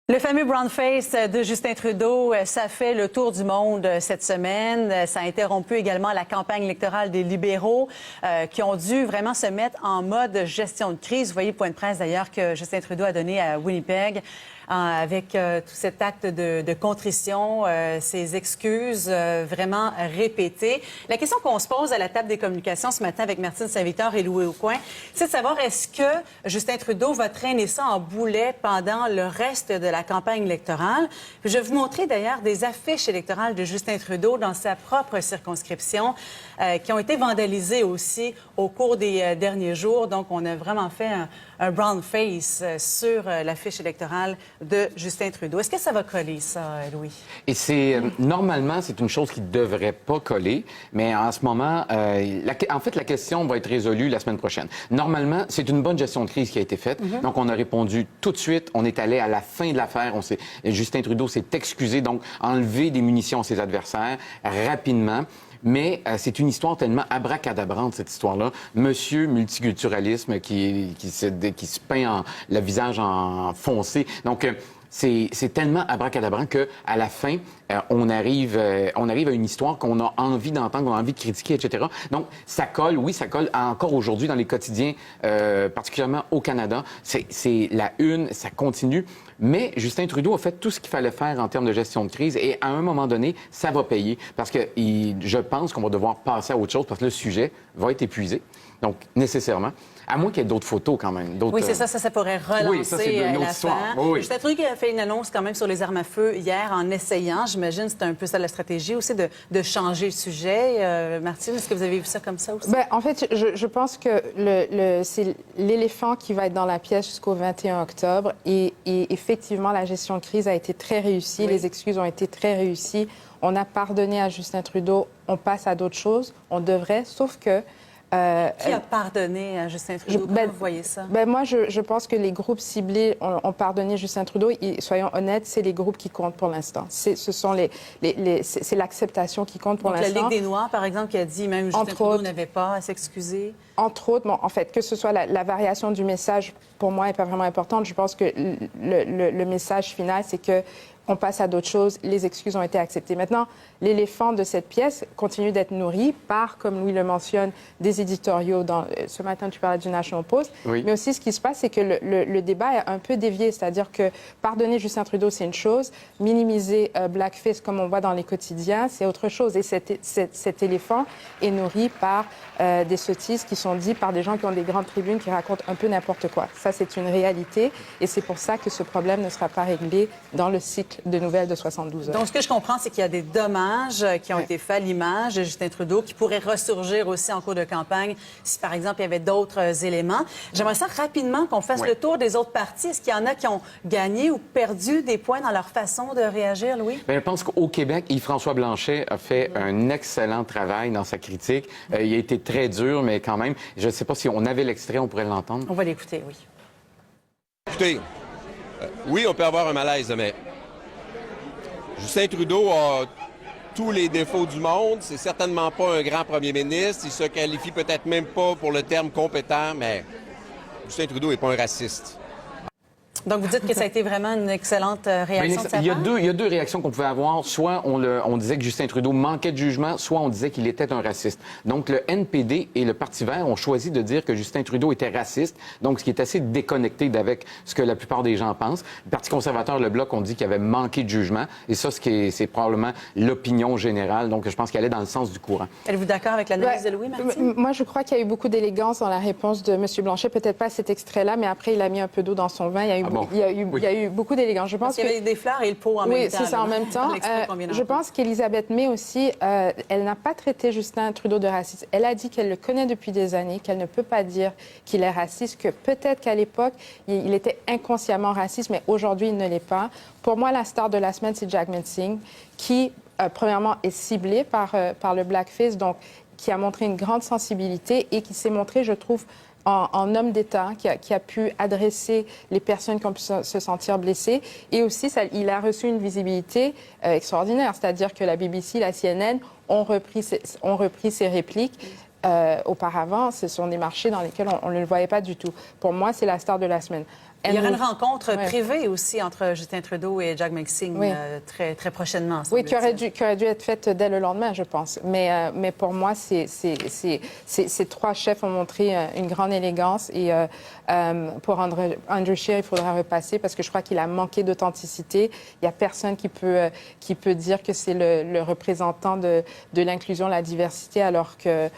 Le fameux brown face de Justin Trudeau, ça fait le tour du monde cette semaine. Ça a interrompu également la campagne électorale des libéraux qui ont dû vraiment se mettre en mode gestion de crise. Vous voyez le point de presse d'ailleurs que Justin Trudeau a donné à Winnipeg avec tout cet acte de contrition, ces excuses vraiment répétées. La question qu'on se pose à la table des communications ce matin avec Martine Saint-Victor et Louis Aucoin, c'est de savoir est-ce que Justin Trudeau va traîner ça en boulet pendant le reste de la campagne électorale. Je vais vous montrer d'ailleurs des affiches électorales de Justin Trudeau dans sa propre circonscription qui ont été vandalisées aussi au cours des derniers jours. Donc, on a vraiment fait un brown face sur l'affiche électorale de Justin Trudeau. Est-ce que ça va coller, ça, Louis? Et normalement, c'est une chose qui ne devrait pas coller, mais en ce moment, en fait, la question va être résolue la semaine prochaine. Normalement, c'est une bonne gestion de crise qui a été faite. Donc, on a répondu tout de suite. On est allé à la fin de l'affaire. Justin Trudeau s'est excusé, donc enlevé des munitions à ses adversaires rapidement. Mais c'est une histoire tellement abracadabrante, cette histoire-là. Monsieur multiculturalisme qui se peint le visage en foncé. Donc, c'est tellement abracadabrant qu'à la fin, on arrive à une histoire qu'on a envie d'entendre, qu'on a envie de critiquer, etc. Donc, ça colle, oui, ça colle encore aujourd'hui dans les quotidiens, particulièrement au Canada. C'est la une, ça continue. Mais Justin Trudeau a fait tout ce qu'il fallait faire en termes de gestion de crise et à un moment donné, ça va payer parce que je pense qu'on va devoir passer à autre chose parce que le sujet va être épuisé. Donc, nécessairement. À moins qu'il y ait d'autres photos quand même. Oui, c'est ça pourrait relancer oui, ça, c'est une autre histoire. Oui. Justin Trudeau a fait une annonce quand même sur les armes à feu hier en essayant. J'imagine que c'était un peu ça la stratégie aussi de changer le sujet. Martine, est-ce que vous avez vu ça comme ça aussi? Bien, en fait, je pense que c'est l'éléphant qui va être dans la pièce jusqu'au 21 octobre. Et effectivement, la gestion de crise a été très réussie. Oui. Les excuses ont été très réussies. On a pardonné à Justin Trudeau. On passe à d'autres choses. On devrait, sauf que... Qui a pardonné à Justin Trudeau? Comment vous voyez ça? Moi, je pense que les groupes ciblés ont pardonné Justin Trudeau. Et, soyons honnêtes, c'est les groupes qui comptent pour l'instant. C'est l'acceptation qui compte pour l'instant. La Ligue des Noirs, par exemple, qui a dit même Justin Trudeau n'avait pas à s'excuser. Entre autres, bon, en fait, que ce soit la variation du message, pour moi, n'est pas vraiment importante. Je pense que le message final, c'est que on passe à d'autres choses. Les excuses ont été acceptées. Maintenant, l'éléphant de cette pièce continue d'être nourri par, comme Louis le mentionne, des éditoriaux. Ce matin, tu parlais du National Post. Oui. Mais aussi, ce qui se passe, c'est que le débat est un peu dévié. C'est-à-dire que pardonner Justin Trudeau, c'est une chose. Minimiser blackface, comme on voit dans les quotidiens, c'est autre chose. Et cet éléphant est nourri par des sottises qui sont dites par des gens qui ont des grandes tribunes qui racontent un peu n'importe quoi. Ça, c'est une réalité. Et c'est pour ça que ce problème ne sera pas réglé dans le cycle de nouvelles de 72 heures. Donc, ce que je comprends, c'est qu'il y a des dommages qui ont été faits à l'image de Justin Trudeau qui pourraient ressurgir aussi en cours de campagne si, par exemple, il y avait d'autres éléments. J'aimerais ça rapidement qu'on fasse le tour des autres partis. Est-ce qu'il y en a qui ont gagné ou perdu des points dans leur façon de réagir, Louis? Bien, je pense qu'au Québec, Yves-François Blanchet a fait un excellent travail dans sa critique. Il a été très dur, mais quand même, je ne sais pas si on avait l'extrait, on pourrait l'entendre. On va l'écouter, oui. Écoutez, oui, on peut avoir un malaise, mais Justin Trudeau a tous les défauts du monde. C'est certainement pas un grand premier ministre. Il se qualifie peut-être même pas pour le terme compétent, mais Justin Trudeau n'est pas un raciste. Donc, vous dites que ça a été vraiment une excellente réaction de sa part? Il y a deux réactions qu'on pouvait avoir. Soit on disait que Justin Trudeau manquait de jugement, soit on disait qu'il était un raciste. Donc, le NPD et le Parti vert ont choisi de dire que Justin Trudeau était raciste, donc ce qui est assez déconnecté d'avec ce que la plupart des gens pensent. Le Parti conservateur, le Bloc, on dit qu'il avait manqué de jugement, et ça, c'est probablement l'opinion générale. Donc, je pense qu'elle est dans le sens du courant. Êtes-vous d'accord avec l'analyse de Louis, Martine? Moi, je crois qu'il y a eu beaucoup d'élégance dans la réponse de M. Blanchet. Peut-être pas cet extrait-là, mais après, il a mis un peu d'eau dans son vin. Il y a eu beaucoup d'élégance. Je pense qu'il y avait des fleurs et le pot en même temps. Oui, c'est ça, en même temps. Je pense qu'Elisabeth May aussi, elle n'a pas traité Justin Trudeau de raciste. Elle a dit qu'elle le connaît depuis des années, qu'elle ne peut pas dire qu'il est raciste, que peut-être qu'à l'époque, il était inconsciemment raciste, mais aujourd'hui, il ne l'est pas. Pour moi, la star de la semaine, c'est Jagmeet Singh, qui, premièrement, est ciblé par le blackface, donc qui a montré une grande sensibilité et qui s'est montré, je trouve, en homme d'État qui a pu adresser les personnes qui ont pu se sentir blessées. Et aussi, il a reçu une visibilité extraordinaire, c'est-à-dire que la BBC, la CNN ont repris ses répliques. Auparavant, ce sont des marchés dans lesquels on ne le voyait pas du tout. Pour moi, c'est la star de la semaine. Il y aura une rencontre Ouais. privée aussi entre Justin Trudeau et Jagmeet Singh Oui. très, très prochainement. Oui, qui aurait semble-t-il. dû être faite dès le lendemain, je pense. Mais pour moi, ces trois chefs ont montré une grande élégance. Et pour Andrew Scheer, il faudra repasser parce que je crois qu'il a manqué d'authenticité. Il n'y a personne qui peut dire que c'est le représentant de l'inclusion, la diversité, alors que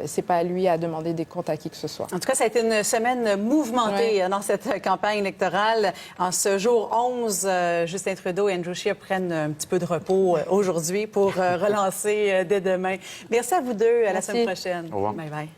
c'est pas à lui à demander des comptes à qui que ce soit. En tout cas, ça a été une semaine mouvementée dans cette campagne électorale. En ce jour 11, Justin Trudeau et Andrew Scheer prennent un petit peu de repos aujourd'hui pour relancer dès demain. Merci à vous deux. À la Merci. semaine prochaine. Au revoir. Bye bye.